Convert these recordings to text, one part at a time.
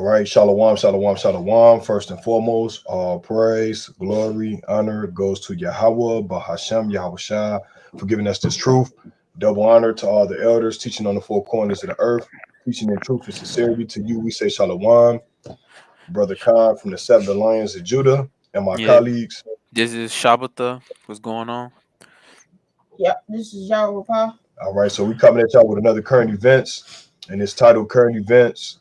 All right, shalom, shalom, shalom. First and foremost, all praise, glory, honor goes to Yahweh, Bahashem, Yahweh Shai, for giving us this truth. Double honor to all the elders teaching on the four corners of the earth, teaching in truth and sincerity. To you, we say shalom, Brother Khan from the Seven Lions of Judah, and my Yeah, colleagues. this is Shabbatha. What's going on? Yep, this is Yahweh Pa. All right, so we coming at y'all with another current events, and it's titled Current Events,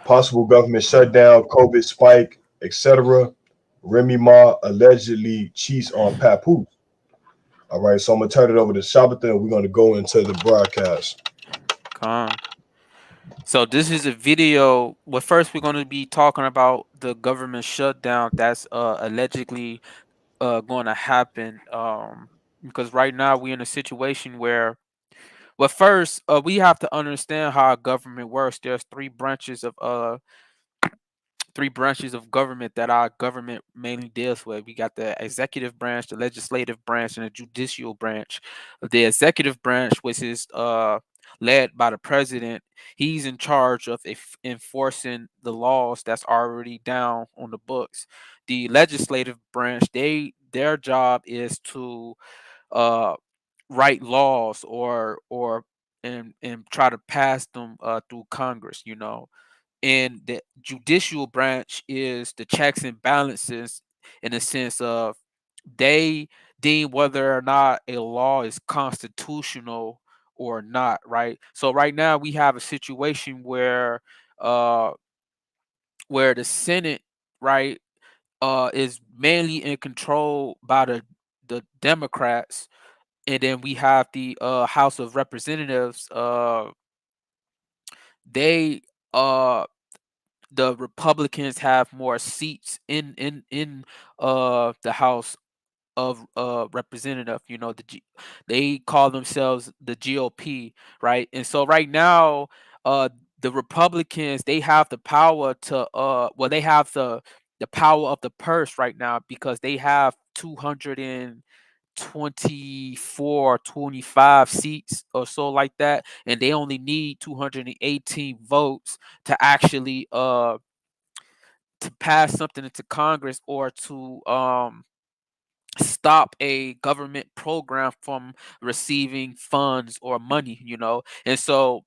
Possible Government Shutdown, COVID Spike, etc. Remy Ma allegedly cheats on papoose. All right, so I'm gonna turn it over to Shabbatha, and we're gonna go into the broadcast. Con. So this is a video. Well, first we're going to be talking about the government shutdown that's allegedly going to happen. Because right now we're in a situation where, well, first we have to understand how our government works. There's three branches of government that our government mainly deals with. We got the executive branch, the legislative branch, and the judicial branch. The executive branch, which is led by the president, he's in charge of enforcing the laws that's already down on the books. The legislative branch, their job is to uh, write laws or and try to pass them through Congress. And the judicial branch is the checks and balances in the sense of they deem whether or not a law is constitutional or not, right? So right now we have a situation uh where the Senate, right, is mainly in control by the Democrats, and then we have the House of Representatives. They the Republicans have more seats in the House of Representative. They call themselves the GOP, right? And so right now, uh the Republicans, they have the power to they have the power of the purse right now because they have 224, 25 seats or so like that, and they only need 218 votes to actually to pass something into Congress or to stop a government program from receiving funds or money. And so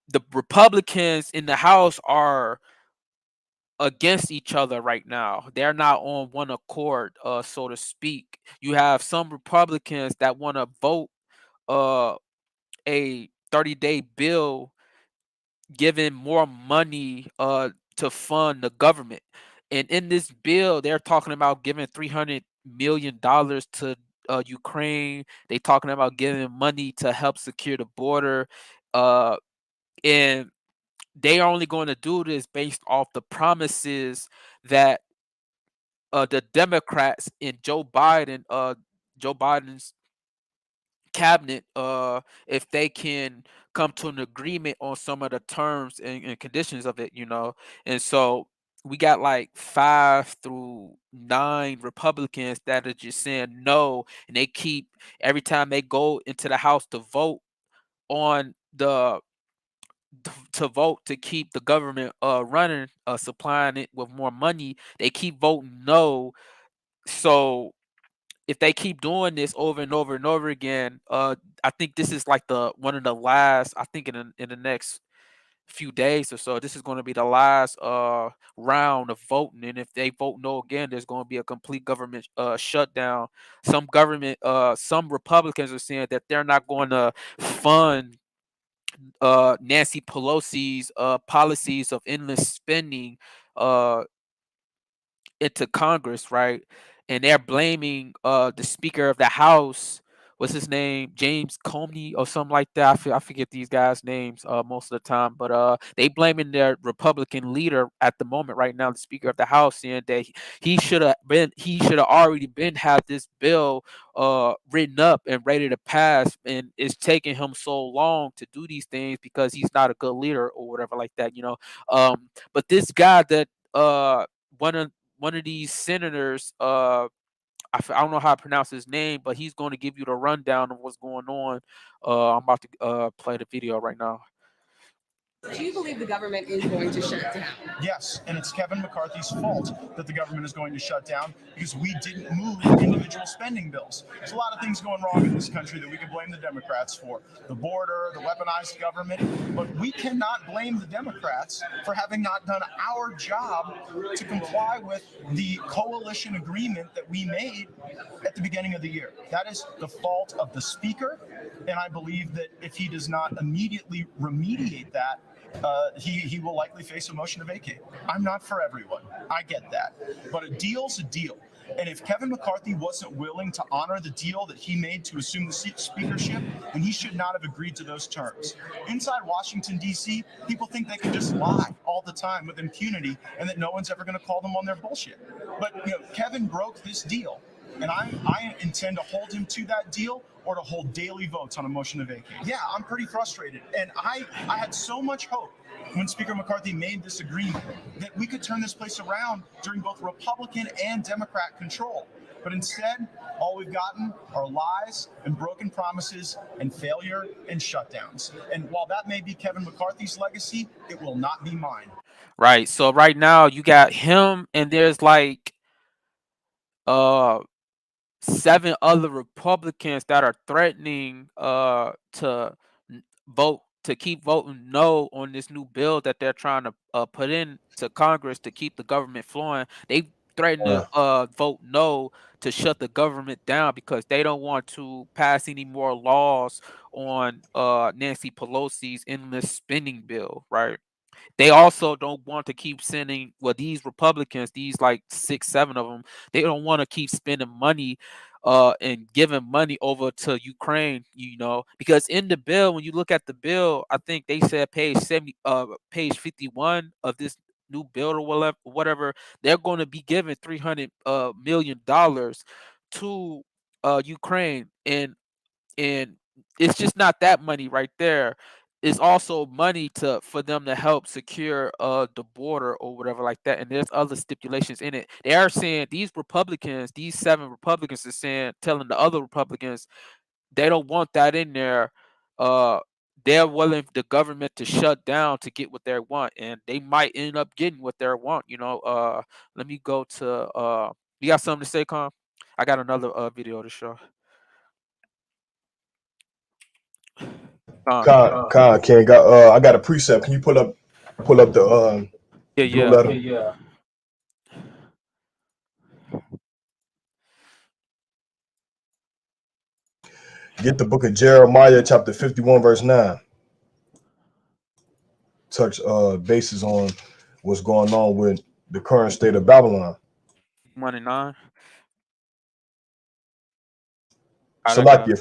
the Republicans in the House are against each other right now. They're not on one accord, so to speak. You have some Republicans that want to vote uh a 30-day bill giving more money to fund the government. And in this bill, they're talking about giving $300 million to Ukraine. They talking about giving money to help secure the border. Uh, and they are only going to do this based off the promises that the Democrats and Joe Biden's cabinet, if they can come to an agreement on some of the terms and conditions of it. And so we got like 5 through 9 Republicans that are just saying no, and they keep, every time they go into the House to vote on the to vote to keep the government running, supplying it with more money, they keep voting no. So if they keep doing this over and over and over again, I think this is like the one of the last. I think in the next few days or so, this is going to be the last round of voting. And if they vote no again, there's going to be a complete government shutdown. Some Republicans are saying that they're not going to fund Nancy Pelosi's policies of endless spending uh into Congress, right? And they're blaming the Speaker of the House, what's his name, James Comey or something like that. I forget these guys' names most of the time, but they blaming their Republican leader at the moment right now, the Speaker of the House, saying that he should have already been had this bill written up and ready to pass, and it's taking him so long to do these things because he's not a good leader or whatever like that. But this guy that one of one of these senators, I don't know how to pronounce his name, but he's going to give you the rundown of what's going on. I'm about to play the video right now. Do you believe the government is going to shut down? Yes, and it's Kevin McCarthy's fault that the government is going to shut down because we didn't move individual spending bills. There's a lot of things going wrong in this country that we can blame the Democrats for. The border, the weaponized government, but we cannot blame the Democrats for having not done our job to comply with the coalition agreement that we made at the beginning of the year. That is the fault of the Speaker, and I believe that if he does not immediately remediate that, he will likely face a motion to vacate. I'm not for everyone. I get that. But a deal's a deal. And if Kevin McCarthy wasn't willing to honor the deal that he made to assume the speakership, then he should not have agreed to those terms. Inside Washington, D.C., people think they can just lie all the time with impunity and that no one's ever going to call them on their bullshit. But Kevin broke this deal. And I intend to hold him to that deal or to hold daily votes on a motion to vacate. Yeah, I'm pretty frustrated. And I had so much hope when Speaker McCarthy made this agreement that we could turn this place around during both Republican and Democrat control. But instead, all we've gotten are lies and broken promises and failure and shutdowns. And while that may be Kevin McCarthy's legacy, it will not be mine. Right. So right now you got him, and there's like 7 other Republicans that are threatening to vote to keep voting no on this new bill that they're trying to put in to Congress to keep the government flowing. They threaten to vote no to shut the government down because they don't want to pass any more laws on Nancy Pelosi's endless spending bill, right? They also don't want to keep sending, well, these Republicans, these like 6, 7 of them, they don't want to keep spending money and giving money over to Ukraine, because in the bill, when you look at the bill, I think they said page 51 of this new bill or whatever, they're going to be giving $300 million to Ukraine, and it's just not that money right there. It's also money for them to help secure the border or whatever like that. And there's other stipulations in it. They are saying these 7 Republicans are telling the other Republicans they don't want that in there. Uh they're willing the government to shut down to get what they want, and they might end up getting what they want. Let me go to you got something to say, Con? I got another video to show. Ken got I got a precept. Can you pull up the blue Yeah. letter? Get the book of Jeremiah, chapter 51, verse 9. Touch bases on what's going on with the current state of Babylon. 1 and 9. Salakia,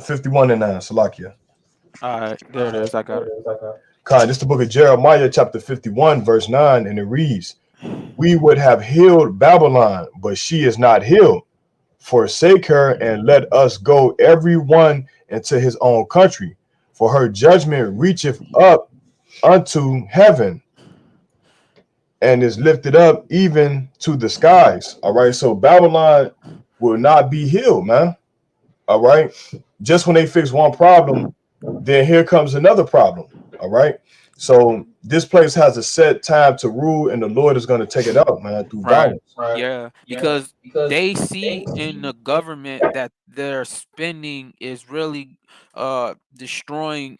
51 and 9. Salakia. All right, there it is. I got it. This is the book of Jeremiah, chapter 51, verse 9, and it reads, "We would have healed Babylon, but she is not healed. Forsake her and let us go every one into his own country, for her judgment reacheth up unto heaven and is lifted up even to the skies." All right, so Babylon will not be healed, man. All right, just when they fix one problem, then here comes another problem. All right, so this place has a set time to rule, and the Lord is going to take it out, man, through Right. violence. Yeah, because they see in the government that their spending is really destroying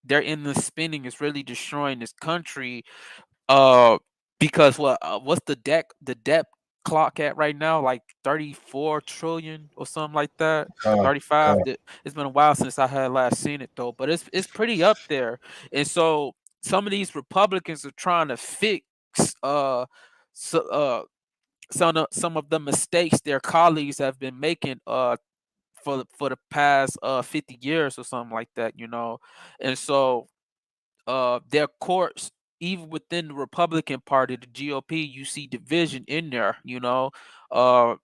their endless spending is really destroying this country. Uh, because what's the debt clock at right now? Like 34 trillion or something like that. 35. It's been a while since I had last seen it though, but it's pretty up there. And so some of these Republicans are trying to fix so, some of the mistakes their colleagues have been making for the past 50 years or something like that. And so their courts, even within the Republican Party, the GOP, you see division in there. uh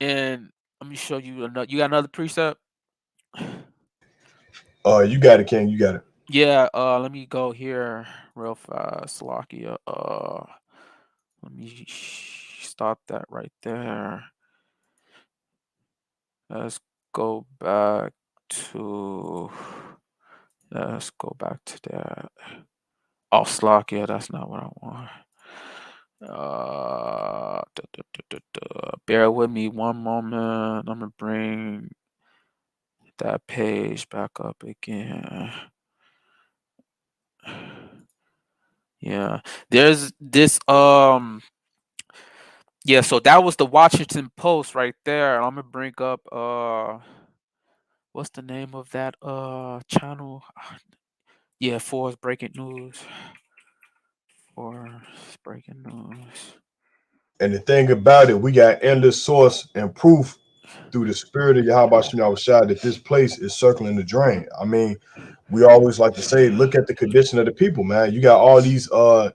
and let me show you another. You got another precept? You got it, King. You got it. Yeah. Let me go here real fast, Slovakia. Let me stop that right there. Let's go back to Let's go back to that. Oh, Slock, yeah, that's not what I want. Bear with me one moment. I'm gonna bring that page back up again. Yeah, there's this yeah, so that was the Washington Post right there. I'm gonna bring up what's the name of that channel? Yeah, Force Breaking News. Force Breaking News. And the thing about it, we got endless source and proof through the spirit of Yahweh Shem Yahushua that this place is circling the drain. I mean, we always like to say, look at the condition of the people, man. You got all these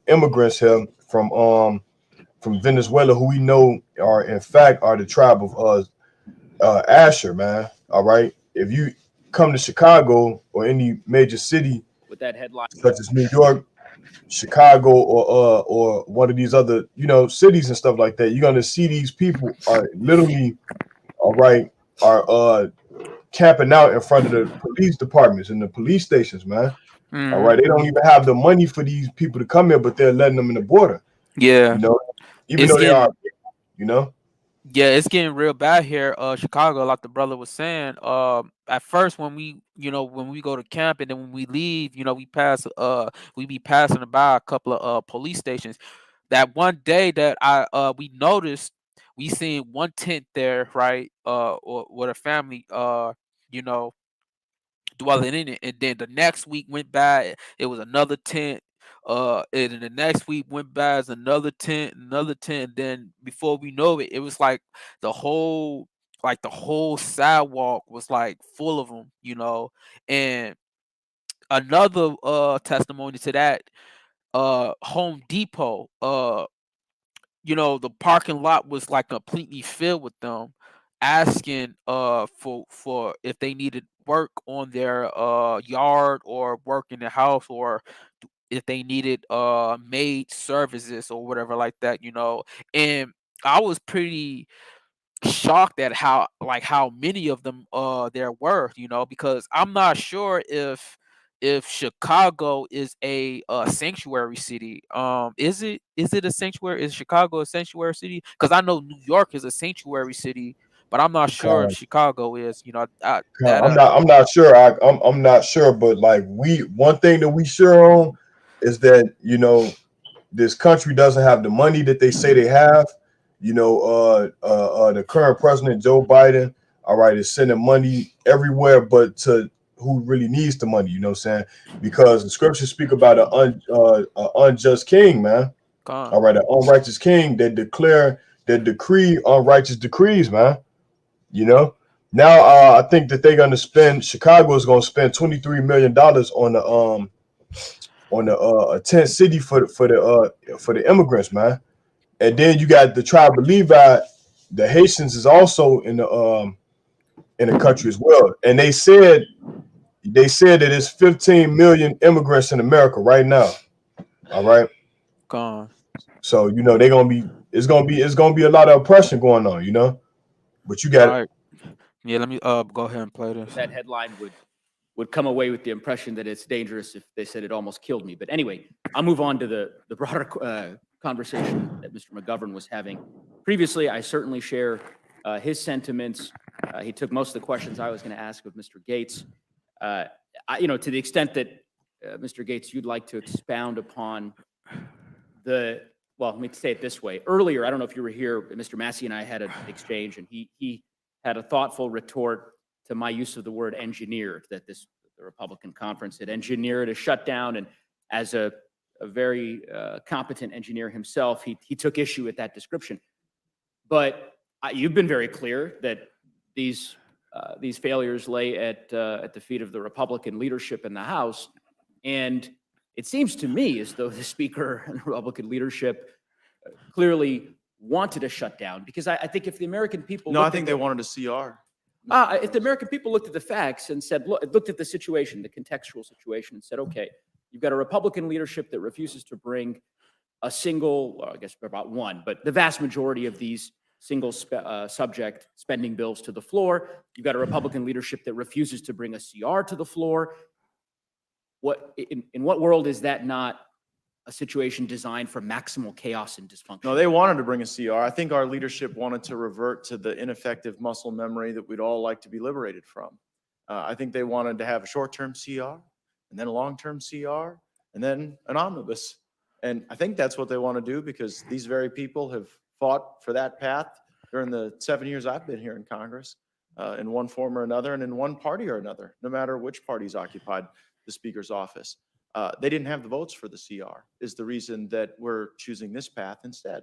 immigrants here from Venezuela who we know are in fact are the tribe of Asher, man. All right. If you come to Chicago or any major city with that headline such as New York, Chicago, or one of these other, cities and stuff like that, you're gonna see these people are literally, all right, are camping out in front of the police departments and the police stations, man. All right, they don't even have the money for these people to come here, but they're letting them in the border, Yeah, even it's though they getting are, you know. yeah, it's getting real bad here. Chicago, like the brother was saying. At first when we go to camp and then when we leave, we be passing by a couple of police stations. That one day that we noticed, we seen one tent there, right? Or with a family, you know, dwelling in it. And then the next week went by, it was another tent. And then the next week went by as another tent, another tent. And then before we know it, it was the whole the whole sidewalk was like full of them, you know. And another testimony to that, Home Depot, the parking lot was like completely filled with them asking for if they needed work on their yard or work in the house, or if they needed maid services or whatever like that, you know. And I was pretty shocked at how many of them there were, you know, because I'm not sure if Chicago is a sanctuary city. Is it a sanctuary? Is Chicago a sanctuary city? Because I know New York is a sanctuary city, but I'm not sure if Chicago is. You know, I'm not sure. I'm not sure, but like one thing that we sure on is that this country doesn't have the money that they say they have. The current president Joe Biden, all right, is sending money everywhere, but to who really needs the money. You know what I'm saying? Because the scriptures speak about an unjust king, man. gone. All right, an unrighteous king that decree unrighteous decrees, man. You know. Now, I think that they're going to spend. Chicago is going to spend $23 million on the tent city for the immigrants, man. And then you got the tribe of Levi. The Haitians is also in the country as well. And they said that it's 15 million immigrants in America right now. All right. Gone. So it's gonna be a lot of oppression going on, But you got All right. Yeah, let me go ahead and play this. that headline would come away with the impression that it's dangerous if they said it almost killed me. But anyway, I'll move on to the broader conversation that Mr. McGovern was having. Previously, I certainly share his sentiments. He took most of the questions I was going to ask of Mr. Gates. To the extent that Mr. Gates, you'd like to expound upon well, let me say it this way. Earlier, I don't know if you were here, Mr. Massey and I had an exchange, and he had a thoughtful retort to my use of the word engineered, that the Republican conference had engineered a shutdown. And as a very competent engineer himself, he took issue with that description. But you've been very clear that these failures lay at the feet of the Republican leadership in the House. And it seems to me as though the Speaker and the Republican leadership clearly wanted a shutdown, because I think if the American people... No, I think they wanted a CR. If the American people looked at the facts and said, looked at the situation, the contextual situation, and said, okay, you've got a Republican leadership that refuses to bring a single, well, I guess about one, but the vast majority of these single subject spending bills to the floor. You've got a Republican leadership that refuses to bring a CR to the floor. in what world is that not a situation designed for maximal chaos and dysfunction? No, they wanted to bring a CR. I think our leadership wanted to revert to the ineffective muscle memory that we'd all like to be liberated from. I think they wanted to have a short-term CR, and then a long-term CR, and then an omnibus. And I think that's what they want to do, because these very people have fought for that path during the 7 years I've been here in Congress, in one form or another, and in one party or another, no matter which party's occupied the Speaker's office. They didn't have the votes for the CR, is the reason that we're choosing this path instead.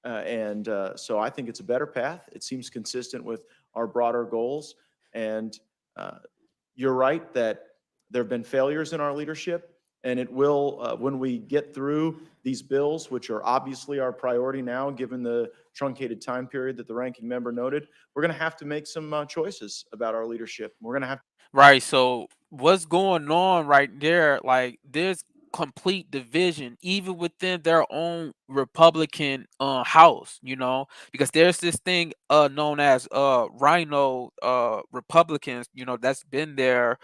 So I think it's a better path. It seems consistent with our broader goals. And you're right that there have been failures in our leadership, and it will, when we get through these bills, which are obviously our priority now, given the truncated time period that the ranking member noted, we're going to have to make some choices about our leadership. We're going to have. Right. So what's going on right there? Like, there's complete division even within their own Republican house, because there's this thing known as Rhino Republicans, that's been there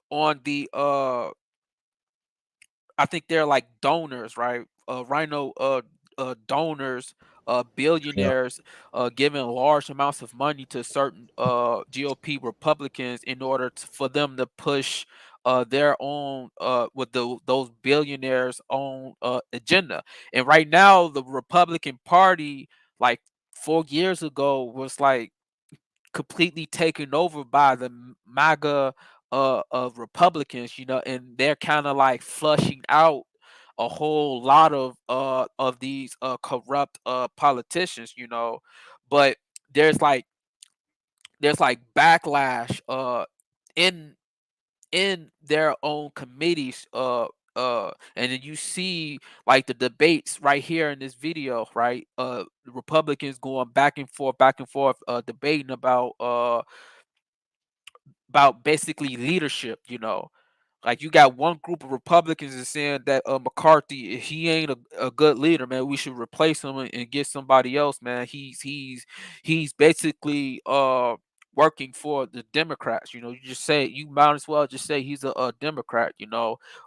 on the I think they're like donors, right? Rhino donors, billionaires, giving large amounts of money to certain GOP Republicans in order for them to push their own with those billionaires' own agenda. And right now, the Republican Party, like 4 years ago, was like completely taken over by the MAGA of Republicans, and they're kind of like flushing out a whole lot of these corrupt politicians, but there's like backlash in their own committees, and then you see like the debates right here in this video, right? The Republicans going back and forth, debating about basically leadership, like you got one group of Republicans is saying that McCarthy, he ain't a good leader, man. We should replace him and get somebody else, man. He's basically working for the Democrats. You might as well just say he's a Democrat,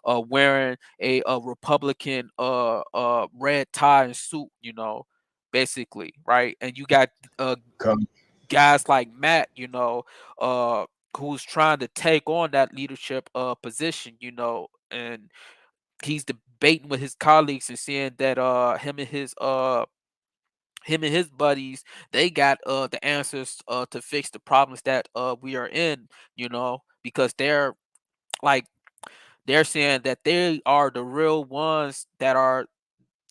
wearing a Republican red tie and suit, basically, right? And you got guys like Matt, who's trying to take on that leadership position, and he's debating with his colleagues and saying that him and his buddies, they got the answers to fix the problems that we are in, because they're saying that they are the real ones that are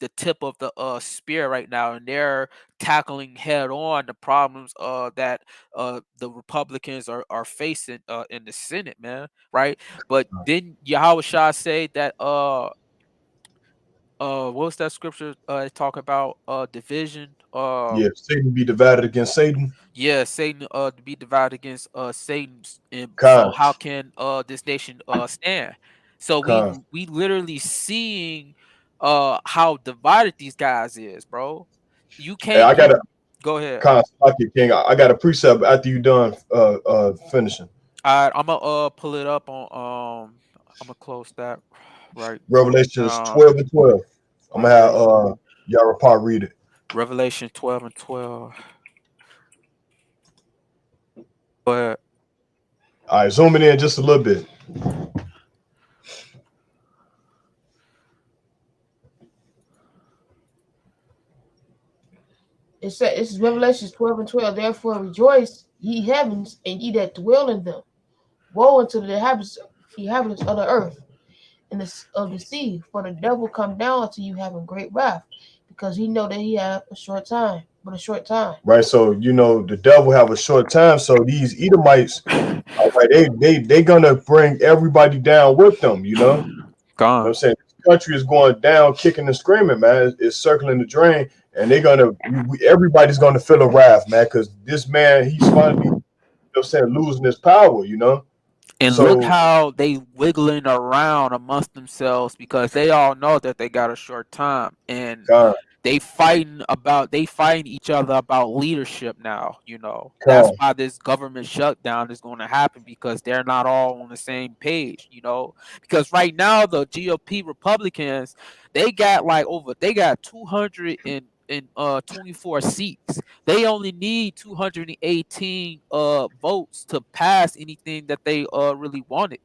the tip of the spear right now, and they're tackling head on the problems that the Republicans are facing in the Senate, man. Right? But didn't Yahweh Shah say that what was that scripture talk about division? Yeah, Satan be divided against Satan. Yeah, Satan to be divided against Satan, and so Con. how can this nation stand? So we literally seeing how divided these guys is, bro. You Hey, can't I got a go ahead. Con, like it, King. I got a precept after you done finishing. All right, I'm gonna pull it up on I'm gonna close that right. Revelations 12 and 12. I'm gonna have Yarapah read it. Revelation 12 and 12. Go ahead. All right, zoom it in just a little bit. It says, this is Revelation 12 and 12. Therefore rejoice, ye heavens, and ye that dwell in them. Woe unto the inhabitants of the earth and of the sea, for the devil come down unto you having great wrath, because he know that he have a short time. Right. So the devil have a short time. So these Edomites, all right, they gonna bring everybody down with them. You know what I'm saying? This country is going down, kicking and screaming, man. It's circling the drain, and they're gonna everybody's gonna feel a wrath, man, because this man, he's finally, losing his power. And So, look how they wiggling around amongst themselves, because they all know that they got a short time, and they fighting each other about leadership now. That's Con, why this government shutdown is going to happen, because they're not all on the same page. Because right now the GOP Republicans, they got 224 seats. They only need 218 votes to pass anything that they really wanted.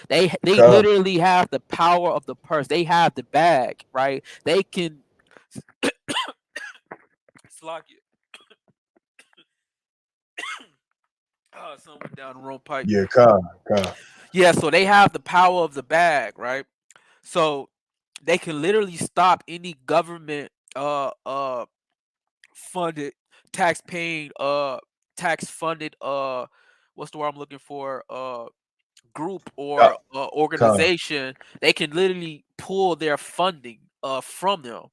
They con. literally have the power of the purse. They have the bag, right? They can slug it. Oh, someone down the wrong pipe. Yeah, con. Yeah, so they have the power of the bag, right? So they can literally stop any government funded tax paying tax funded what's the word I'm looking for, group Yeah, or con. organization. They can literally pull their funding from them,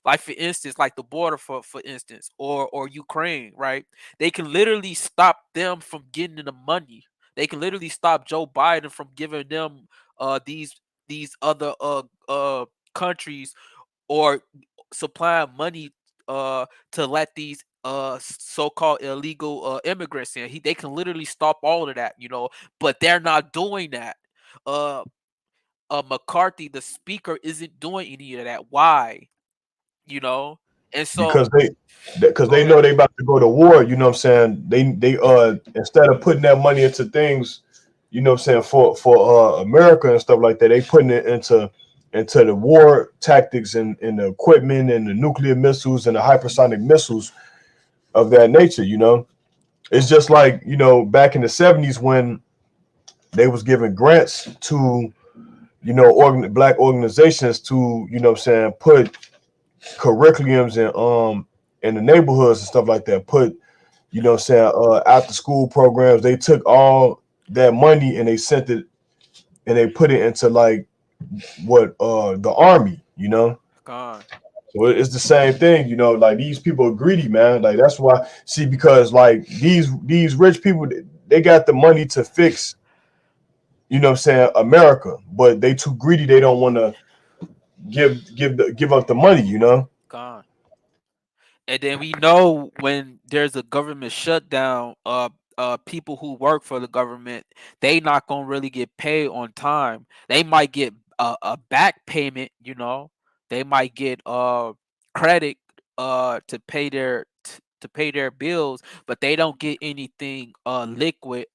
like for instance, like the border, for instance, or Ukraine, right? They can literally stop them from getting the money. They can literally stop Joe Biden from giving them these other countries, or supplying money to let these so-called illegal immigrants in. They can literally stop all of that, but they're not doing that. Uh, McCarthy, the speaker, isn't doing any of that. Why? You know, and so Because they go know ahead. they about to go to war, you know what I'm saying? They instead of putting that money into things, you know what I'm saying, for America and stuff like that, they putting it into the war tactics and the equipment and the nuclear missiles and the hypersonic missiles of that nature. It's just like, back in the 70s when they was giving grants to, black organizations to, what I'm saying, put curriculums in the neighborhoods and stuff like that, put, what I'm saying, after school programs. They took all that money and they sent it and they put it into like what the army. Gone. So it's the same thing, like these people are greedy, man. Like that's why, see, because like these rich people, they got the money to fix, what I'm saying, America, but they too greedy. They don't want to give up the money. Gone. And then we know when there's a government shutdown, people who work for the government, they not gonna really get paid on time. They might get a back payment, They might get credit to pay their bills, but they don't get anything liquid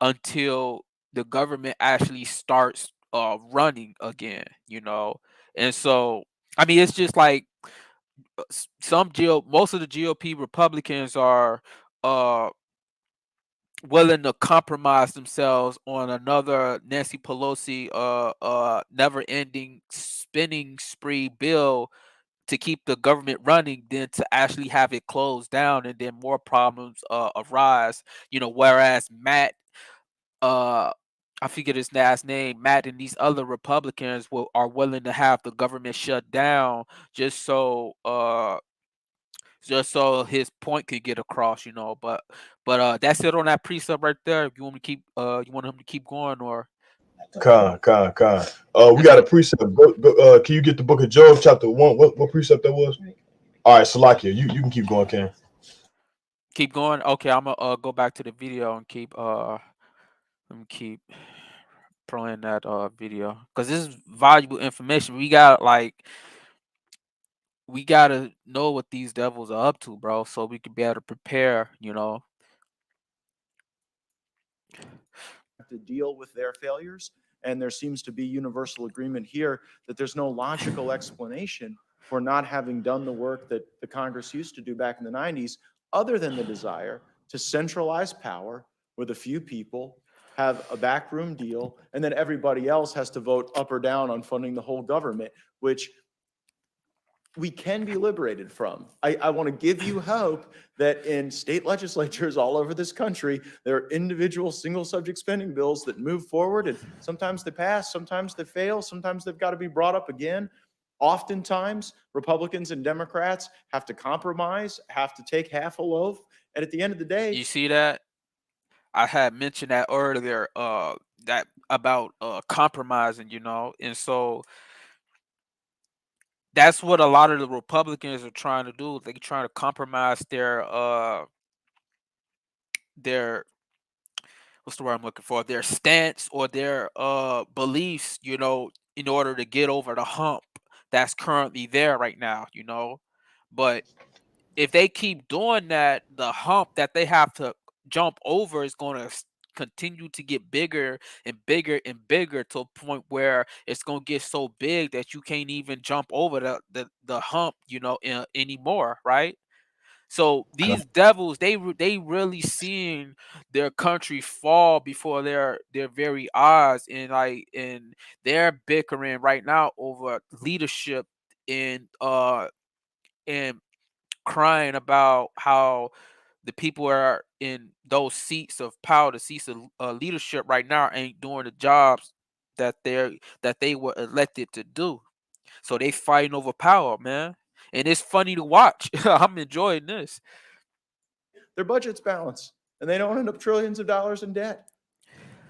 until the government actually starts running again. And so, I mean, it's just like most of the GOP Republicans are uh willing to compromise themselves on another Nancy Pelosi never ending spending spree bill to keep the government running than to actually have it closed down, and then more problems arise. Whereas Matt, uh I forget his last name, Matt, and these other Republicans are willing to have the government shut down just so his point could get across. But that's it on that precept right there. If you want me to keep you want him to keep going, or Con. We that's got a it. precept. Can you get the book of Job, chapter 1? What precept that was? All right, Salakia, you can keep going, Ken. Keep going. Okay, I'm gonna go back to the video and keep let me keep playing that video, because this is valuable information. We gotta know what these devils are up to, bro, so we can be able to prepare. To deal with their failures. And there seems to be universal agreement here that there's no logical explanation for not having done the work that the Congress used to do back in the 90s, other than the desire to centralize power with a few people, have a backroom deal, and then everybody else has to vote up or down on funding the whole government, which we can be liberated from. I want to give you hope that in state legislatures all over this country, there are individual single subject spending bills that move forward, and sometimes they pass, sometimes they fail, sometimes they've got to be brought up again. Oftentimes, Republicans and Democrats have to compromise, have to take half a loaf, and at the end of the day, You see that? I had mentioned that earlier, that about compromising, and so that's what a lot of the Republicans are trying to do. They're trying to compromise their what's the word I'm looking for? Their stance or their beliefs, you know, in order to get over the hump that's currently there right now, you know. But if they keep doing that, the hump that they have to jump over is going to continue to get bigger and bigger and bigger to a point where it's going to get so big that you can't even jump over the hump, you know, anymore, right? So these devils, they really seeing their country fall before their very eyes, and they're bickering right now over leadership and crying about how the people are in those seats of power, the seats of leadership right now, ain't doing the jobs that they were elected to do. So they fighting over power, man, and it's funny to watch. I'm enjoying this. Their budget's balanced, and they don't end up trillions of dollars in debt.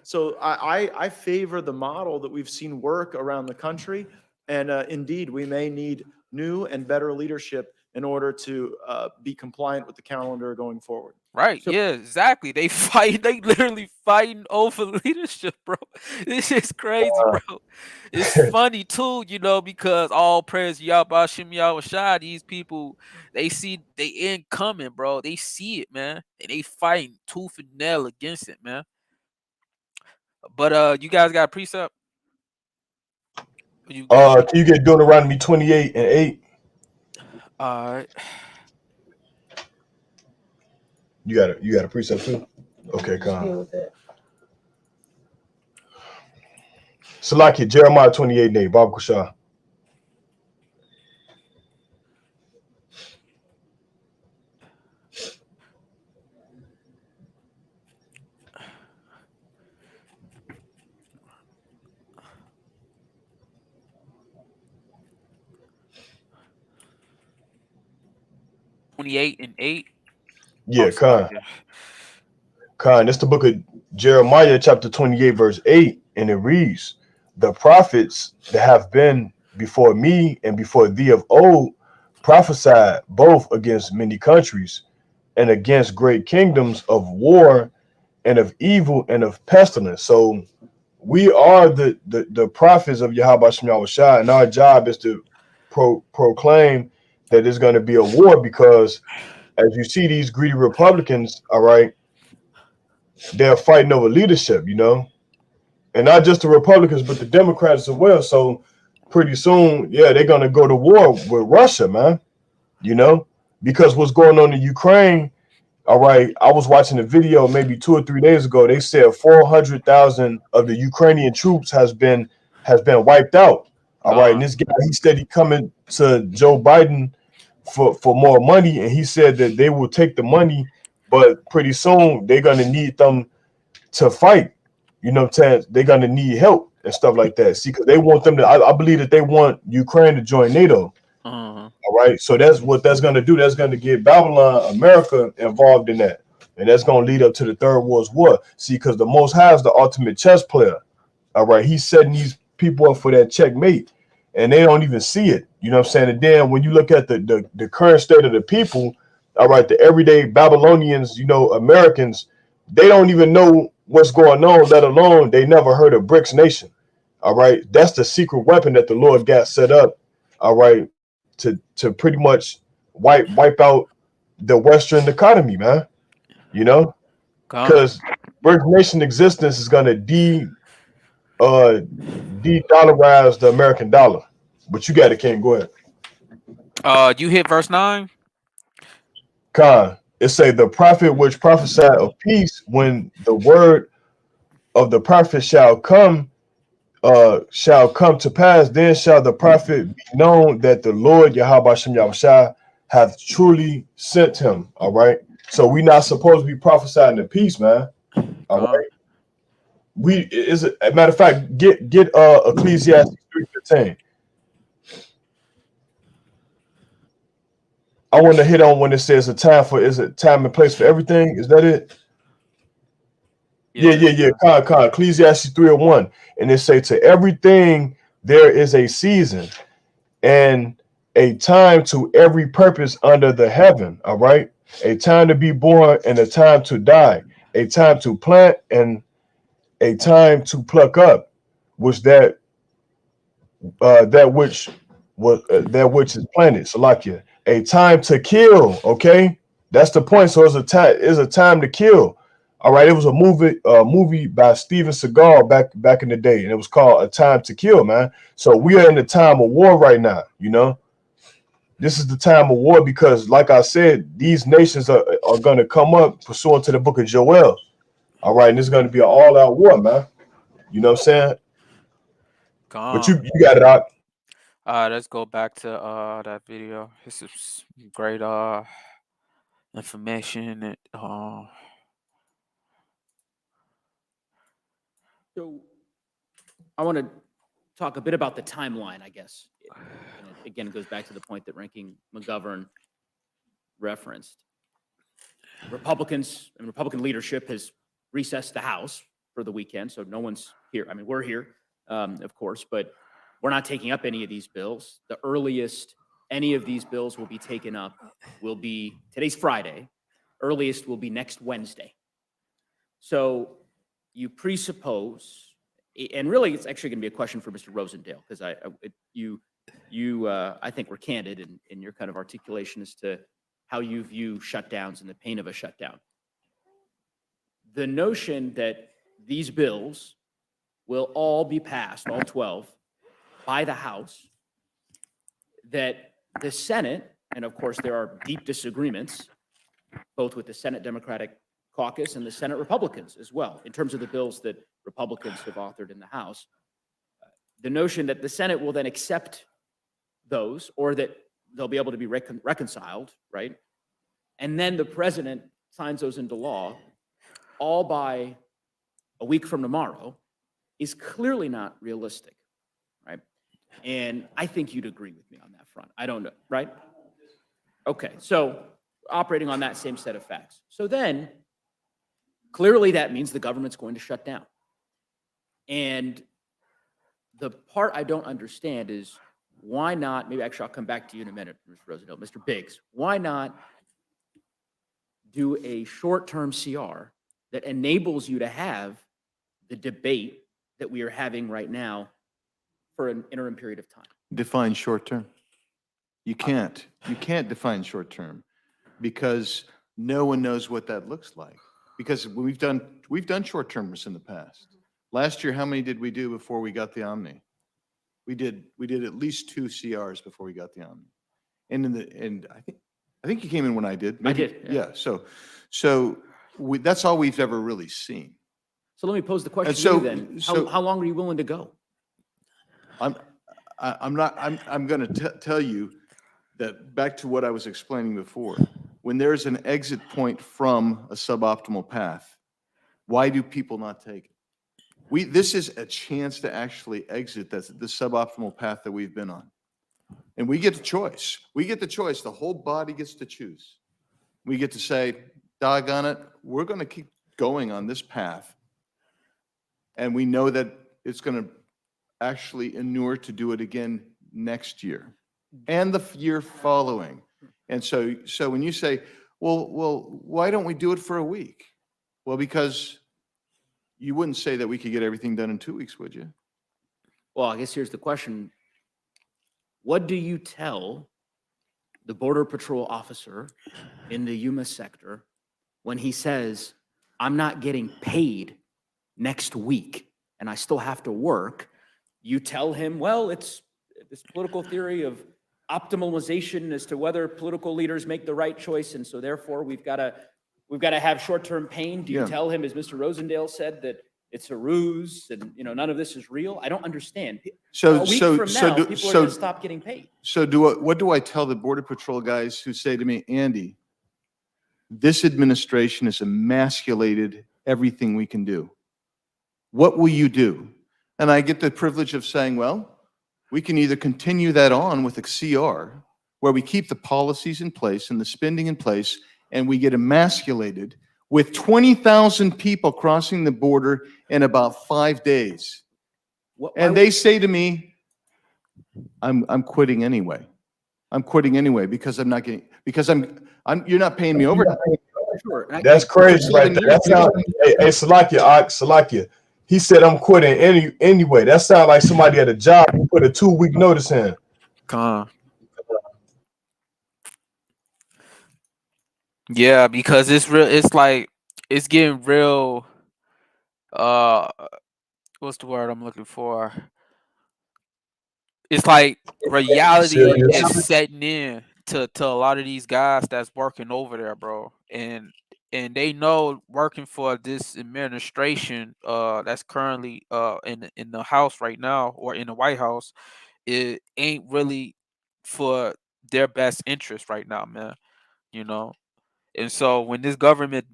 So I favor the model that we've seen work around the country, and indeed, we may need new and better leadership in order to be compliant with the calendar going forward. Right. So- Yeah, exactly. They fight. They literally fighting over leadership, bro. This is crazy, bro. It's funny too, you know, because all praise Yahweh Shem Yahweh Shai. These people, they see they end coming, bro. They see it, man, and they fighting tooth and nail against it, man. But you guys got a precept? You Can you get Deuteronomy 28:8? all right. You got a precept too? Okay, Deal come. with that. Salaki, Jeremiah 28:8, Bob Kushah. $28:8. Yeah, Oh, sorry. Khan. It's the book of Jeremiah, chapter 28, verse 8, and it reads, "The prophets that have been before me and before thee of old prophesied both against many countries and against great kingdoms of war and of evil and of pestilence." So we are the prophets of Yahweh Shem Yahweh Shai, and our job is to proclaim that there's going to be a war, because as you see these greedy Republicans, all right, they're fighting over leadership, you know, and not just the Republicans, but the Democrats as well. So pretty soon, yeah, they're going to go to war with Russia, man, you know, because what's going on in Ukraine. All right, I was watching a video maybe 2 or 3 days ago. They said 400,000 of the Ukrainian troops has been wiped out. All right, and this guy, he said he coming to Joe Biden for more money, and he said that they will take the money, but pretty soon they're gonna need them to fight. You know what I'm saying? They're gonna need help and stuff like that. See, because they want them to. I believe that they want Ukraine to join NATO. All right, so that's what that's going to do. That's going to get Babylon, America, involved in that, and that's going to lead up to the Third World War. See, because the Most High is the ultimate chess player. All right, he's setting these people up for that checkmate, and they don't even see it. You know what I'm saying? And then when you look at the current state of the people, all right, the everyday Babylonians, you know, Americans, they don't even know what's going on, let alone they never heard of BRICS Nation. All right, that's the secret weapon that the Lord got set up. All right, to pretty much wipe out the Western economy, man. You know, because BRICS Nation existence is gonna de-dollarize the American dollar. But you got it, King. Go ahead. You hit verse 9. Khan, it say the prophet which prophesied of peace, when the word of the prophet shall come to pass, then shall the prophet be known that the Lord Yahweh Shem Yahushua hath truly sent him. All right. So we not supposed to be prophesying the peace, man. All right. We is a matter of fact, get Ecclesiastes 3:15. I want to hit on when it says a time for, is it time and place for everything? Is that it? Yeah. Ecclesiastes 3:1. And it say, to everything there is a season, and a time to every purpose under the heaven. All right, a time to be born and a time to die, a time to plant and a time to pluck up, which that which is planted. Salakia, a time to kill. Okay, that's the point. So it's a time to kill. All right, it was a movie by Steven Seagal back in the day, and it was called A Time to Kill, man. So we are in the time of war right now. You know, this is the time of war because, like I said, these nations are going to come up pursuant to the book of Joel. All right, and it's going to be an all-out war, man. You know what I'm saying? But Gone. you got it out. Let's go back to that video. This is great information. So I want to talk a bit about the timeline, I guess. And it, again, goes back to the point that Ranking McGovern referenced. Republicans and Republican leadership has recessed the House for the weekend, so no one's here. I mean, we're here, of course, but we're not taking up any of these bills. The earliest any of these bills will be taken up will be, today's Friday, earliest will be next Wednesday. So you presuppose, and really it's actually going to be a question for Mr. Rosendale, because I think were candid in your kind of articulation as to how you view shutdowns and the pain of a shutdown. The notion that these bills will all be passed, all 12, by the House, that the Senate, and of course there are deep disagreements, both with the Senate Democratic Caucus and the Senate Republicans as well, in terms of the bills that Republicans have authored in the House. The notion that the Senate will then accept those, or that they'll be able to be reconciled, right? And then the president signs those into law, all by a week from tomorrow, is clearly not realistic, right? And I think you'd agree with me on that front. I don't know, right? Okay, so operating on that same set of facts. So then, clearly that means the government's going to shut down. And the part I don't understand is, why not, maybe actually I'll come back to you in a minute, Mr. Roosevelt, Mr. Biggs, why not do a short-term CR that enables you to have the debate that we are having right now for an interim period of time? Define short-term. You can't define short-term, because no one knows what that looks like. Because we've done short-termers in the past. Last year, how many did we do before we got the Omni? We did at least 2 CRs before we got the Omni. And I think you came in when I did. Maybe, I did. Yeah. So that's all we've ever really seen. So let me pose the question to you then. How long are you willing to go? I'm going to tell you that, back to what I was explaining before, when there's an exit point from a suboptimal path, why do people not take it? This is a chance to actually exit the suboptimal path that we've been on. And we get the choice. We get the choice. The whole body gets to choose. We get to say, doggone it, we're going to keep going on this path. And we know that it's going to actually inure to do it again next year and the year following. And so when you say, well, why don't we do it for a week? Well, because you wouldn't say that we could get everything done in 2 weeks, would you? Well, I guess here's the question. What do you tell the Border Patrol officer in the Yuma sector when he says, I'm not getting paid next week and I still have to work? You tell him, well, it's this political theory of optimization as to whether political leaders make the right choice, and so therefore we've got to have short-term pain. Do you tell him, as Mr. Rosendale said, that it's a ruse and none of this is real? I don't understand. A week from now, people are going to stop getting paid. So what do I tell the Border Patrol guys who say to me, Andy, this administration has emasculated everything we can do. What will you do? And I get the privilege of saying, well, we can either continue that on with a CR, where we keep the policies in place and the spending in place, and we get emasculated with 20,000 people crossing the border in about 5 days. And they say to me, I'm quitting anyway. I'm quitting anyway because I'm not getting, because you're not paying me overtime. Sure. That's crazy right there. That sound, hey, Salakia. He said I'm quitting anyway. That sounds like somebody at a job who put a 2-week notice in. Yeah, because it's real. It's like it's getting real. What's the word I'm looking for? It's like reality Serious. is setting in to a lot of these guys that's working over there, bro. And they know working for this administration that's currently in the House right now, or in the White House, it ain't really for their best interest right now, man. You know. And so when this government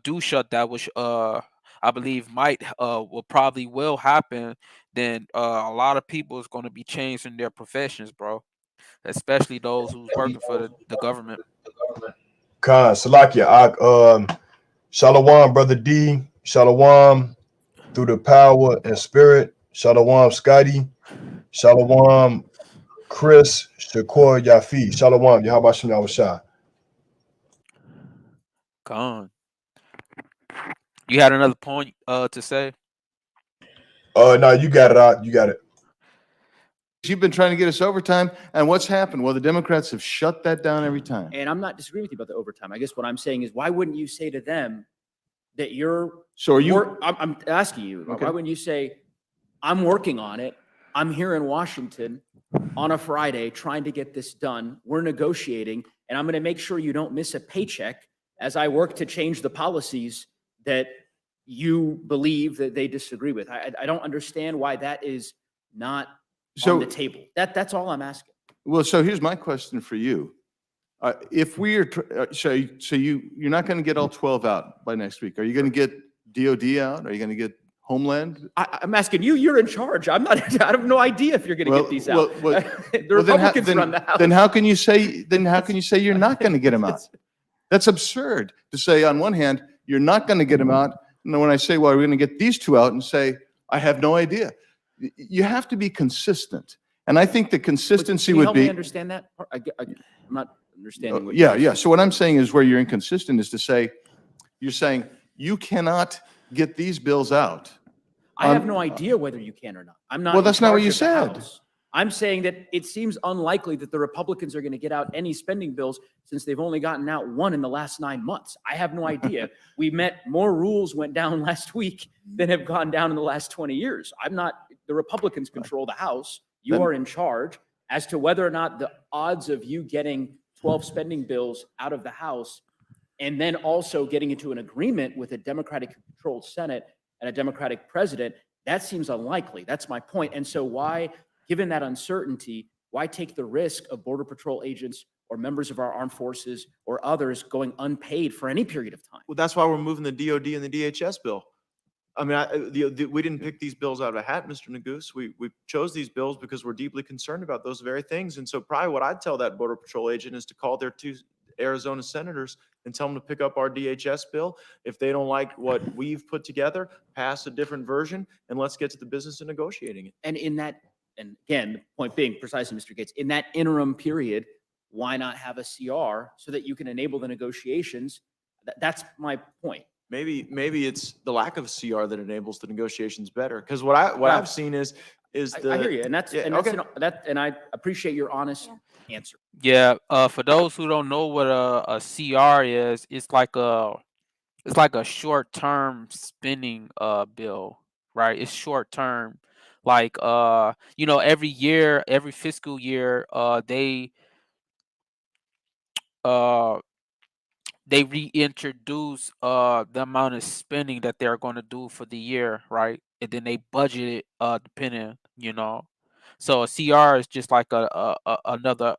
do shut that, which I believe might will probably will happen, then a lot of people is going to be changing their professions, bro. Especially those who's working for the government. Khan, Salakia, Shalom, brother D. Shalom, through the power and spirit. Shalom, Scotty. Shalom, Chris, Shakur, Yafi. Shalom, Yahabashim Yahushua. Gone. You had another point to say? No, you got it out. You got it. You've been trying to get us overtime, and what's happened? Well, the Democrats have shut that down every time. And I'm not disagreeing with you about the overtime. I guess what I'm saying is, why wouldn't you say to them that you're? So are you? I'm asking you. Okay. Why wouldn't you say, I'm working on it. I'm here in Washington on a Friday trying to get this done. We're negotiating, and I'm going to make sure you don't miss a paycheck as I work to change the policies that you believe that they disagree with. I don't understand why that is not on the table. That's all I'm asking. Well, so here's my question for you. If we are, so you're not going to get all 12 out by next week. Are you going to get DOD out? Are you going to get Homeland? I'm asking you. You're in charge. I'm not. I have no idea if you're going to get these out. The Republicans run the House. Then how can you say? Then how can you say you're not going to get them out? That's absurd to say. On one hand, you're not going to get them out, and when I say, well, we're going to get these two out, and say, I have no idea. You have to be consistent, and I think the consistency would be. Help me understand that. I'm not understanding what. Yeah. So what I'm saying is, where you're inconsistent is to say, you're saying you cannot get these bills out. I have no idea whether you can or not. I'm not. Well, that's not what you said. I'm saying that it seems unlikely that the Republicans are going to get out any spending bills since they've only gotten out one in the last 9 months. I have no idea. We met more rules went down last week than have gone down in the last 20 years. I'm not. The Republicans control the House. You are in charge. As to whether or not the odds of you getting 12 spending bills out of the House and then also getting into an agreement with a Democratic-controlled Senate and a Democratic president, that seems unlikely. That's my point. And so why, given that uncertainty, why take the risk of Border Patrol agents or members of our armed forces or others going unpaid for any period of time? Well, that's why we're moving the DOD and the DHS bill. I mean, we didn't pick these bills out of a hat, Mr. Nagoose. We chose these bills because we're deeply concerned about those very things. And so probably what I'd tell that Border Patrol agent is to call their 2 Arizona senators and tell them to pick up our DHS bill. If they don't like what we've put together, pass a different version, and let's get to the business of negotiating it. And in that, and again, the point being precisely, Mr. Gates, in that interim period, why not have a CR so that you can enable the negotiations? That's my point. Maybe it's the lack of a CR that enables the negotiations better. Because what I've seen is the. I hear you, and and I appreciate your honest answer. Yeah. For those who don't know what a CR is, it's like a short-term spending bill, right? It's short-term. Like every year, every fiscal year, they reintroduce the amount of spending that they're going to do for the year, right? And then they budget it depending, So a CR is just like another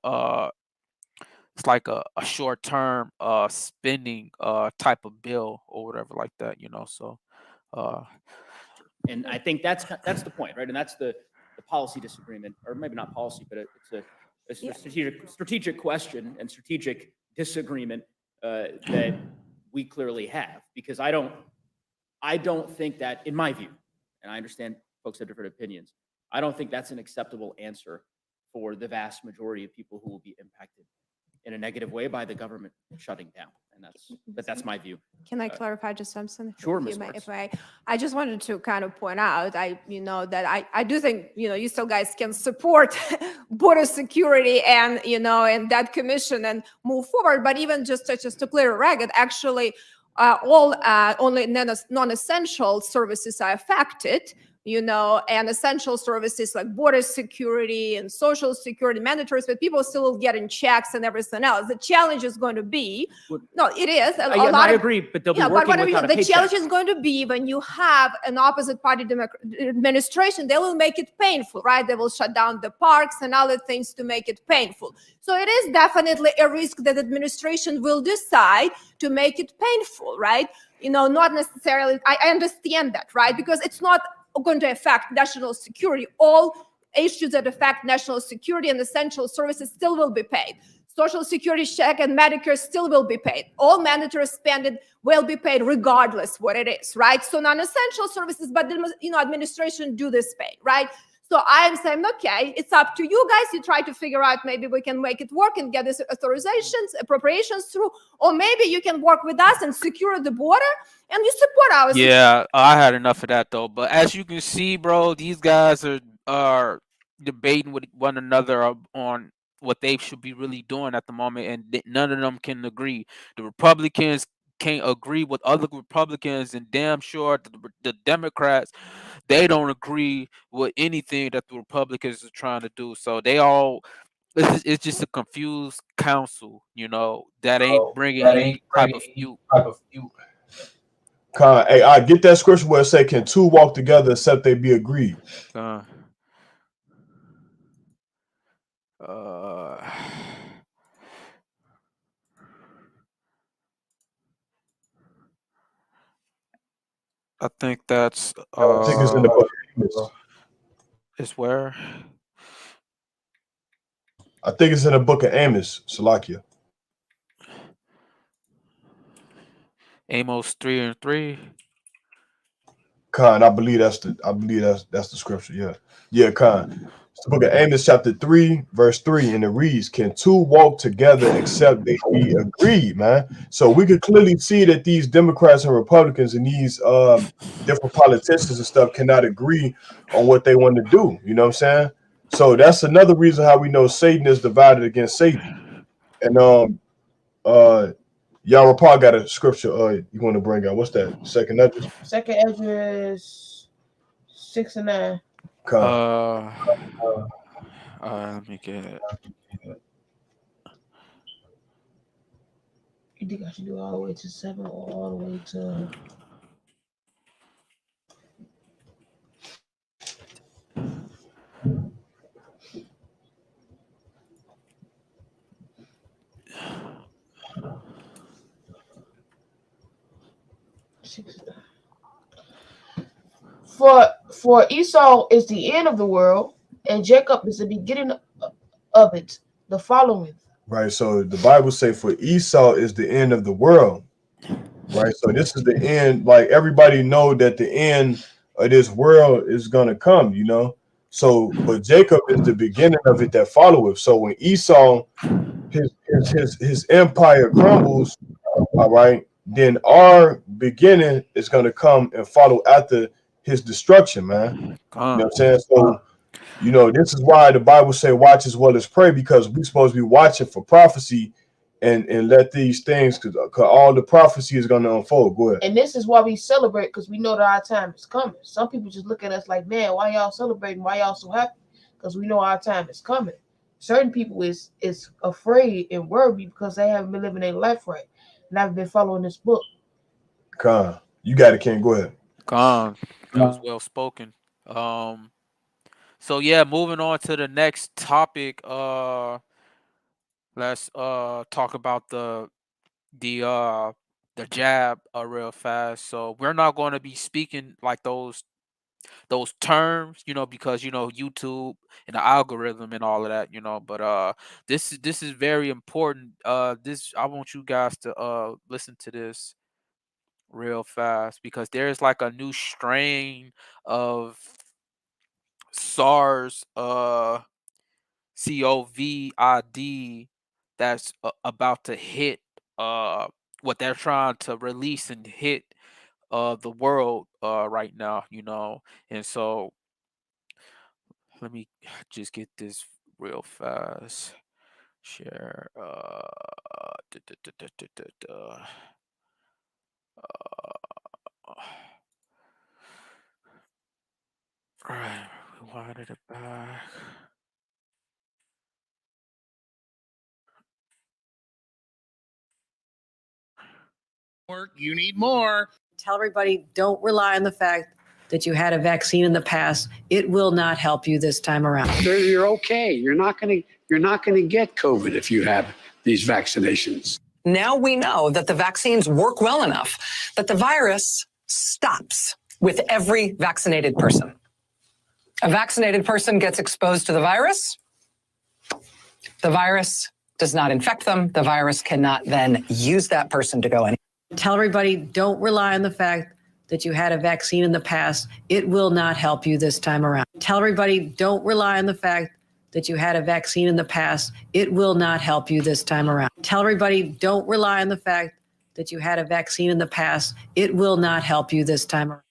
it's like a short-term spending type of bill or whatever like that, So And I think that's the point, right? And that's the policy disagreement, or maybe not policy, but it's a strategic question and strategic disagreement that we clearly have. Because I don't think that, in my view, and I understand folks have different opinions, I don't think that's an acceptable answer for the vast majority of people who will be impacted in a negative way by the government shutting down. And that's my view. Can I clarify just something? Sure, If Ms. you may- Marks. If I just wanted to kind of point out, that I do think, you still guys can support border security and, and that commission and move forward. But even just to clear a record, actually, all only non-essential services are affected, and essential services like border security and social security, mandatory, but people still getting checks and everything else. The challenge is going to be, no, it is. I agree, but they'll be working without a the paycheck. challenge is going to be when you have an opposite party administration, they will make it painful, right? They will shut down the parks and other things to make it painful. So it is definitely a risk that administration will decide to make it painful, right? Not necessarily, I understand that, right? Because it's not going to affect national security. All issues that affect national security and essential services still will be paid. Social security check and Medicare still will be paid. All mandatory spending will be paid regardless what it is, right? So non-essential services, but administration do this pay, right? So I'm saying, okay, it's up to you guys. You try to figure out, maybe we can make it work and get these authorizations, appropriations through, or maybe you can work with us and secure the border and you support our Yeah, I had enough of that though. But as you can see, bro, these guys are debating with one another on what they should be really doing at the moment, and none of them can agree. The Republicans can't agree with other Republicans, and damn sure the Democrats, they don't agree with anything that the Republicans are trying to do. So they all, it's just a confused council, that ain't bringing any type of fuel. Hey, I get that scripture where it say, "Can two walk together except they be agreed?" I think that's I think it's in the book of Amos. It's where? I think it's in the book of Amos, Salakia. Amos 3:3. Khan, I believe that's the scripture. Yeah, Khan. It's the book of Amos, chapter 3, verse 3, and it reads, "Can two walk together except they be agreed?" Man. So we could clearly see that these Democrats and Republicans and these different politicians and stuff cannot agree on what they want to do. You know what I'm saying? So that's another reason how we know Satan is divided against Satan. And y'all probably got a scripture you want to bring out. What's that? Second Esdras? Second Esdras 6 and 9. Let me get it. You think I should do all the way to 7 or all the way to... For Esau is the end of the world, and Jacob is the beginning of it, the following. Right. So the Bible say for Esau is the end of the world. Right. So this is the end. Like everybody know that the end of this world is gonna come. So, but Jacob is the beginning of it that followeth. So when Esau, his empire crumbles, all right, then our beginning is gonna come and follow after his destruction, man. You know what I'm saying? So, this is why the Bible say watch as well as pray, because we're supposed to be watching for prophecy and let these things, because all the prophecy is going to unfold. Go ahead. And this is why we celebrate, because we know that our time is coming. Some people just look at us like, man, why y'all celebrating? Why y'all so happy? Because we know our time is coming. Certain people is afraid and worried because they haven't been living their life right and haven't been following this book. Khan, you got it, Ken. Go ahead. Khan, that was well spoken. So yeah, moving on to the next topic. Let's talk about the jab real fast. So we're not going to be speaking like those terms, because YouTube and the algorithm and all of that, but this is very important. This, I want you guys to listen to this real fast, because there's like a new strain of SARS COVID that's about to hit what they're trying to release and hit the world right now, and so let me just get this real fast. Share. Duh, duh, duh, duh, duh, duh, duh. All right, we wanted it back. You need more. Tell everybody, don't rely on the fact that you had a vaccine in the past. It will not help you this time around. You're okay. You're not going to get COVID if you have these vaccinations. Now we know that the vaccines work well enough that the virus stops with every vaccinated person. A vaccinated person gets exposed to the virus. The virus does not infect them. The virus cannot then use that person to go in. Tell everybody, don't rely on the fact that you had a vaccine in the past. It will not help you this time around. Tell everybody, don't rely on the fact that you had a vaccine in the past. It will not help you this time around. Tell everybody, don't rely on the fact that you had a vaccine in the past. It will not help you this time around.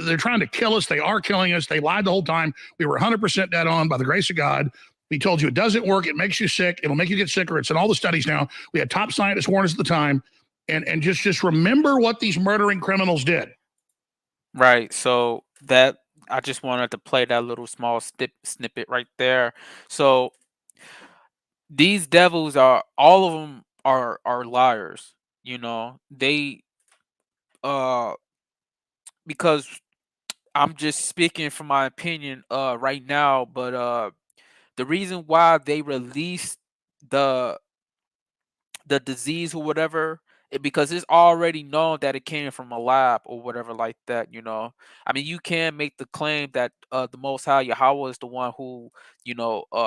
They're trying to kill us. They are killing us. They lied the whole time. We were 100% dead on by the grace of God. We told you it doesn't work. It makes you sick. It'll make you get sicker. It's in all the studies now. We had top scientists warn us at the time. And just remember what these murdering criminals did. Right. So that I just wanted to play that little small snippet right there. So these devils are all of them are liars. They because I'm just speaking from my opinion right now, but the reason why they released the disease or whatever, because it's already known that it came from a lab or whatever like that. I mean, you can make the claim that the Most High Yahweh is the one who